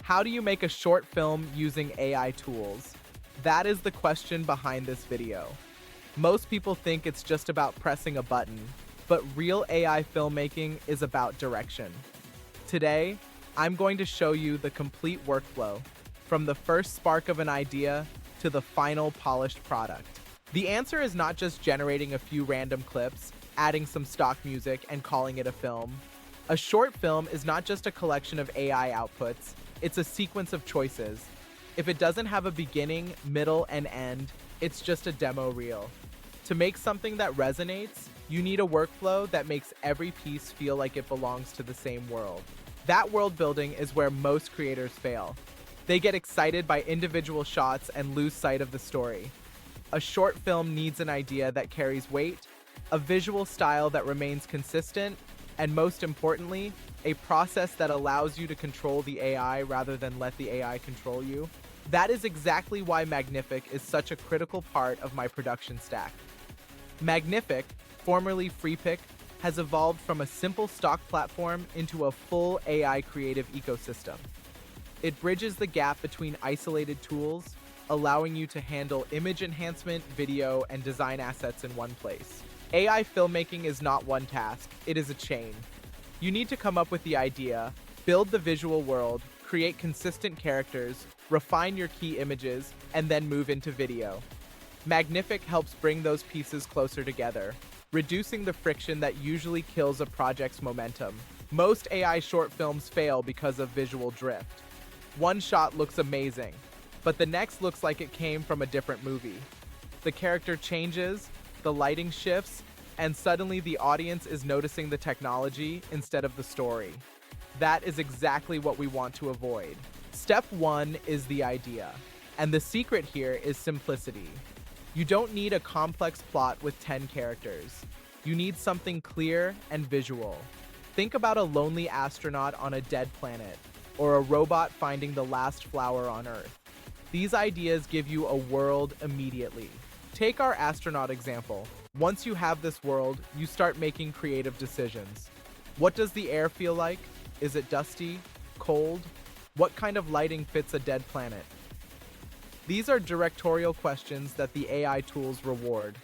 How do you make a short film using AI tools? That is the question behind this video. Most people think it's just about pressing a button, but real AI filmmaking is about direction. Today, I'm going to show you the complete workflow, from the first spark of an idea to the final polished product. The answer is not just generating a few random clips, adding some stock music, and calling it a film. A short film is not just a collection of AI outputs, it's a sequence of choices. If it doesn't have a beginning, middle, and end, it's just a demo reel. To make something that resonates, you need a workflow that makes every piece feel like it belongs to the same world. That world building is where most creators fail. They get excited by individual shots and lose sight of the story. A short film needs an idea that carries weight, a visual style that remains consistent, and most importantly, a process that allows you to control the AI rather than let the AI control you. That is exactly why Magnific is such a critical part of my production stack. Magnific, formerly FreePic, has evolved from a simple stock platform into a full AI creative ecosystem. It bridges the gap between isolated tools, allowing you to handle image enhancement, video, and design assets in one place. AI filmmaking is not one task, it is a chain. You need to come up with the idea, build the visual world, create consistent characters, refine your key images, and then move into video. Magnific helps bring those pieces closer together, reducing the friction that usually kills a project's momentum. Most AI short films fail because of visual drift. One shot looks amazing, but the next looks like it came from a different movie. The character changes, the lighting shifts, and suddenly the audience is noticing the technology instead of the story. That is exactly what we want to avoid. Step 1 is the idea, and the secret here is simplicity. You don't need a complex plot with 10 characters. You need something clear and visual. Think about a lonely astronaut on a dead planet, or a robot finding the last flower on Earth. These ideas give you a world immediately. Take our astronaut example. Once you have this world, you start making creative decisions. What does the air feel like? Is it dusty? Cold? What kind of lighting fits a dead planet? These are directorial questions that the AI tools reward.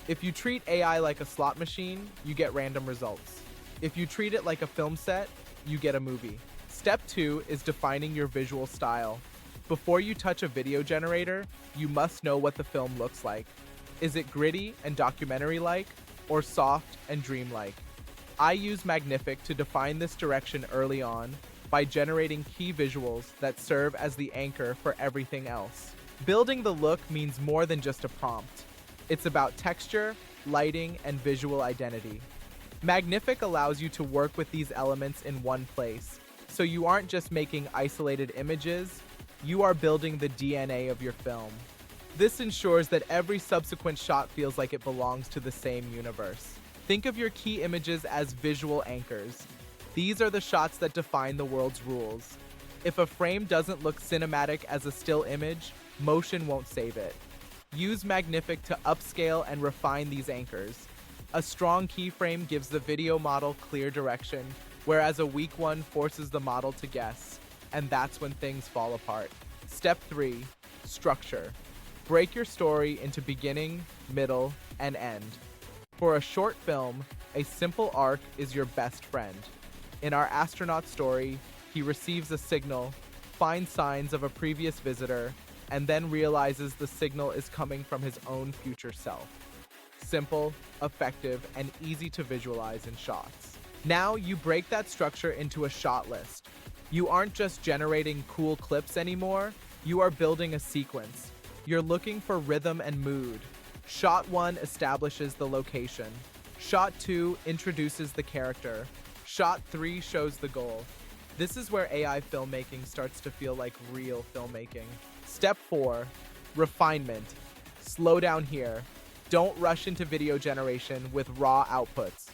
If you treat AI like a slot machine, you get random results. If you treat it like a film set, you get a movie. Step 2 is defining your visual style. Before you touch a video generator, you must know what the film looks like. Is it gritty and documentary-like, or soft and dreamlike? I use Magnific to define this direction early on by generating key visuals that serve as the anchor for everything else. Building the look means more than just a prompt. It's about texture, lighting, and visual identity. Magnific allows you to work with these elements in one place, so you aren't just making isolated images, you are building the DNA of your film. This ensures that every subsequent shot feels like it belongs to the same universe. Think of your key images as visual anchors. These are the shots that define the world's rules. If a frame doesn't look cinematic as a still image, motion won't save it. Use Magnific to upscale and refine these anchors. A strong keyframe gives the video model clear direction, whereas a weak one forces the model to guess, and that's when things fall apart. Step 3, structure. Break your story into beginning, middle, and end. For a short film, a simple arc is your best friend. In our astronaut story, he receives a signal, finds signs of a previous visitor, and then realizes the signal is coming from his own future self. Simple, effective, and easy to visualize in shots. Now you break that structure into a shot list. You aren't just generating cool clips anymore, you are building a sequence. You're looking for rhythm and mood. Shot 1 establishes the location. Shot 2 introduces the character. Shot 3 shows the goal. This is where AI filmmaking starts to feel like real filmmaking. Step 4, refinement. Slow down here. Don't rush into video generation with raw outputs.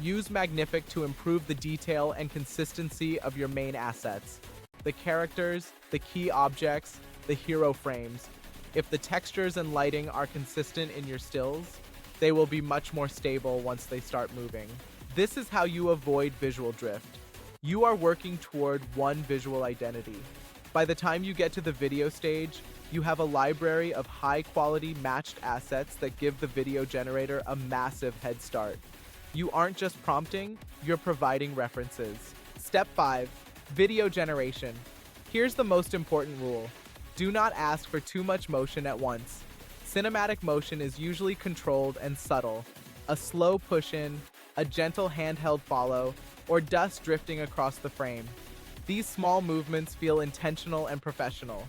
Use Magnific to improve the detail and consistency of your main assets. The characters, the key objects, the hero frames. If the textures and lighting are consistent in your stills, they will be much more stable once they start moving. This is how you avoid visual drift. You are working toward one visual identity. By the time you get to the video stage, you have a library of high-quality matched assets that give the video generator a massive head start. You aren't just prompting, you're providing references. Step 5. Video generation. Here's the most important rule. Do not ask for too much motion at once. Cinematic motion is usually controlled and subtle. A slow push-in, a gentle handheld follow, or dust drifting across the frame. These small movements feel intentional and professional.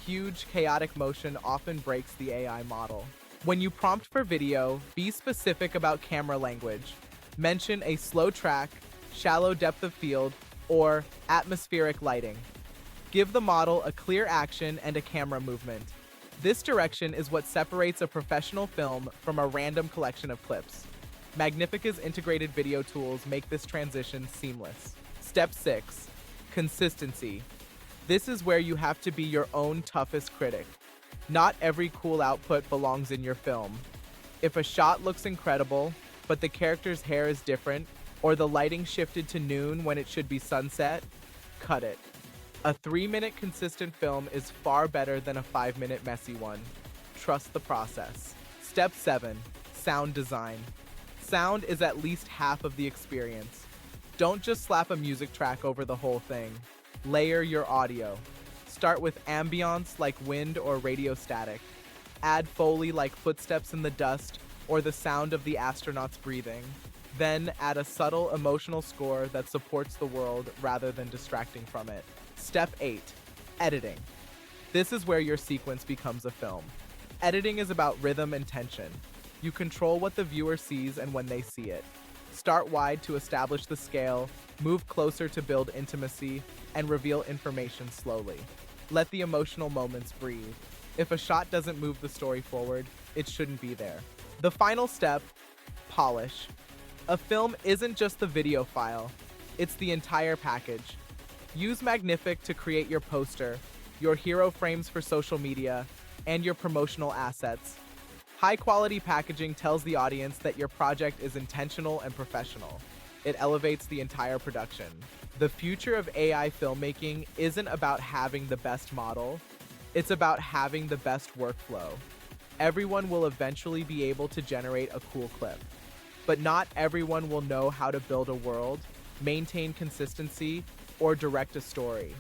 Huge, chaotic motion often breaks the AI model. When you prompt for video, be specific about camera language. Mention a slow track, shallow depth of field, or atmospheric lighting. Give the model a clear action and a camera movement. This direction is what separates a professional film from a random collection of clips. Magnific's integrated video tools make this transition seamless. Step 6. Consistency. This is where you have to be your own toughest critic. Not every cool output belongs in your film. If a shot looks incredible, but the character's hair is different, or the lighting shifted to noon when it should be sunset, cut it. A 3-minute consistent film is far better than a 5-minute messy one. Trust the process. Step 7. Sound design. Sound is at least half of the experience. Don't just slap a music track over the whole thing. Layer your audio. Start with ambience like wind or radio static. Add Foley like footsteps in the dust or the sound of the astronauts breathing. Then add a subtle emotional score that supports the world rather than distracting from it. Step 8. Editing. This is where your sequence becomes a film. Editing is about rhythm and tension. You control what the viewer sees and when they see it. Start wide to establish the scale, move closer to build intimacy, and reveal information slowly. Let the emotional moments breathe. If a shot doesn't move the story forward, it shouldn't be there. The final step, polish. A film isn't just the video file, it's the entire package. Use Magnific to create your poster, your hero frames for social media, and your promotional assets. High-quality packaging tells the audience that your project is intentional and professional. It elevates the entire production. The future of AI filmmaking isn't about having the best model, it's about having the best workflow. Everyone will eventually be able to generate a cool clip, but not everyone will know how to build a world, maintain consistency, or direct a story.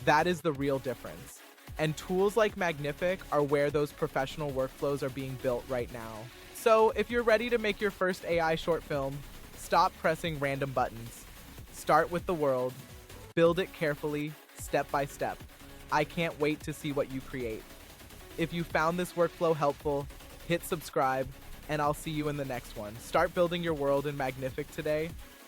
That is the real difference. And tools like Magnific are where those professional workflows are being built right now. So if you're ready to make your first AI short film, stop pressing random buttons. Start with the world, build it carefully, step by step. I can't wait to see what you create. If you found this workflow helpful, hit subscribe, and I'll see you in the next one. Start building your world in Magnific today,